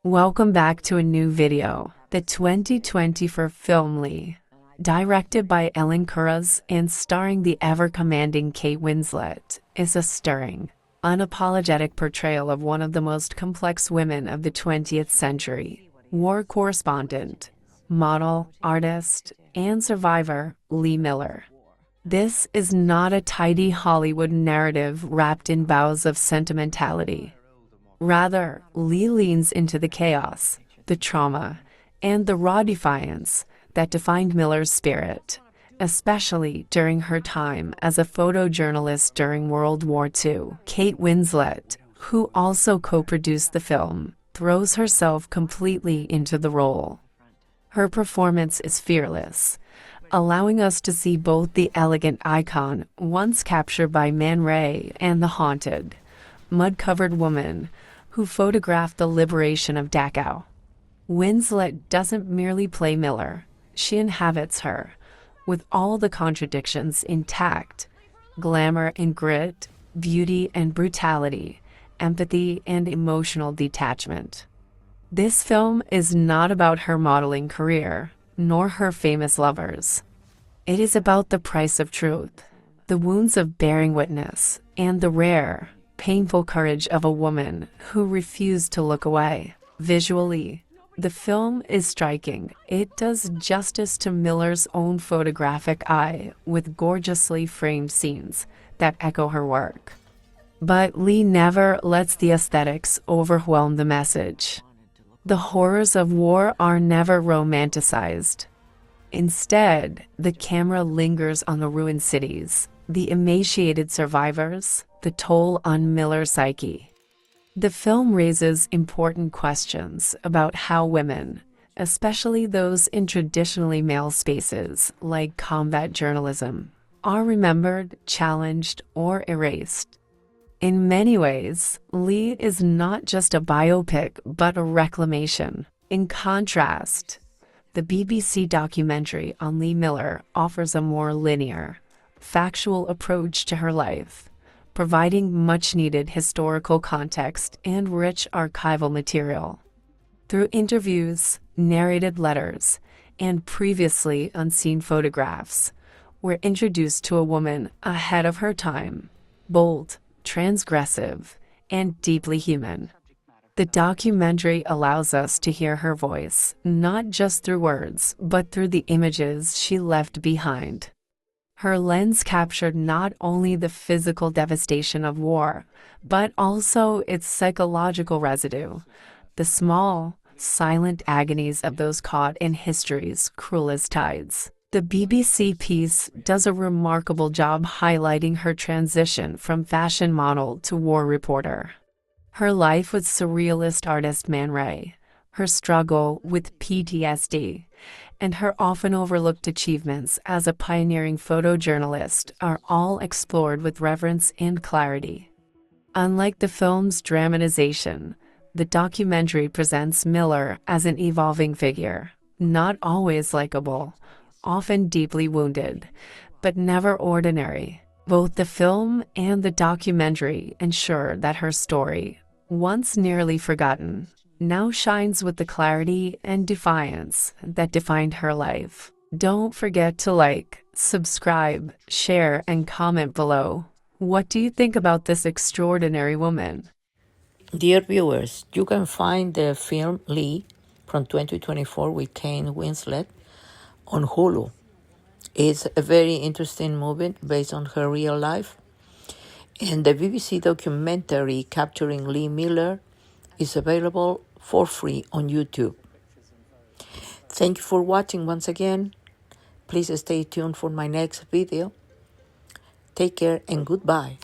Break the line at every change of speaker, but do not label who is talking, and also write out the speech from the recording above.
Welcome back to a new video. The 2024 film Lee, directed by Ellen Kuras and starring the ever-commanding Kate Winslet, is a stirring, unapologetic portrayal of one of the most complex women of the 20th century. War correspondent, model, artist, and survivor Lee Miller. This is not a tidy Hollywood narrative wrapped in boughs of sentimentality. Rather, Lee leans into the chaos, the trauma, and the raw defiance that defined Miller's spirit, especially during her time as a photojournalist during World War II. Kate Winslet, who also co-produced the film, throws herself completely into the role. Her performance is fearless, allowing us to see both the elegant icon once captured by Man Ray and the haunted, mud-covered woman who photographed the liberation of Dachau. Winslet doesn't merely play Miller, she inhabits her, with all the contradictions intact: glamour and grit, beauty and brutality, empathy and emotional detachment. This film is not about her modeling career, nor her famous lovers. It is about the price of truth, the wounds of bearing witness, and the rare, painful courage of a woman who refused to look away. Visually, the film is striking. It does justice to Miller's own photographic eye with gorgeously framed scenes that echo her work. But Lee never lets the aesthetics overwhelm the message. The horrors of war are never romanticized. Instead, the camera lingers on the ruined cities, the emaciated survivors, the toll on Miller's psyche. The film raises important questions about how women, especially those in traditionally male spaces like combat journalism, are remembered, challenged, or erased. In many ways, Lee is not just a biopic, but a reclamation. In contrast, the BBC documentary on Lee Miller offers a more linear, factual approach to her life, providing much-needed historical context and rich archival material. Through interviews, narrated letters, and previously unseen photographs, we're introduced to a woman ahead of her time, bold, transgressive, and deeply human. The documentary allows us to hear her voice, not just through words, but through the images she left behind. Her lens captured not only the physical devastation of war, but also its psychological residue, the small, silent agonies of those caught in history's cruelest tides. The BBC piece does a remarkable job highlighting her transition from fashion model to war reporter. Her life with surrealist artist Man Ray, her struggle with PTSD, and her often overlooked achievements as a pioneering photojournalist are all explored with reverence and clarity. Unlike the film's dramatization, the documentary presents Miller as an evolving figure, not always likable, often deeply wounded, but never ordinary. Both the film and the documentary ensure that her story, once nearly forgotten, now shines with the clarity and defiance that defined her life. Don't forget to like, subscribe, share, and comment below. What do you think about this extraordinary woman?
Dear viewers, you can find the film Lee from 2024 with Kate Winslet on Hulu. It's a very interesting movie based on her real life. And the BBC documentary capturing Lee Miller is available for free on YouTube. Thank you for watching once again. Please stay tuned for my next video. Take care and goodbye.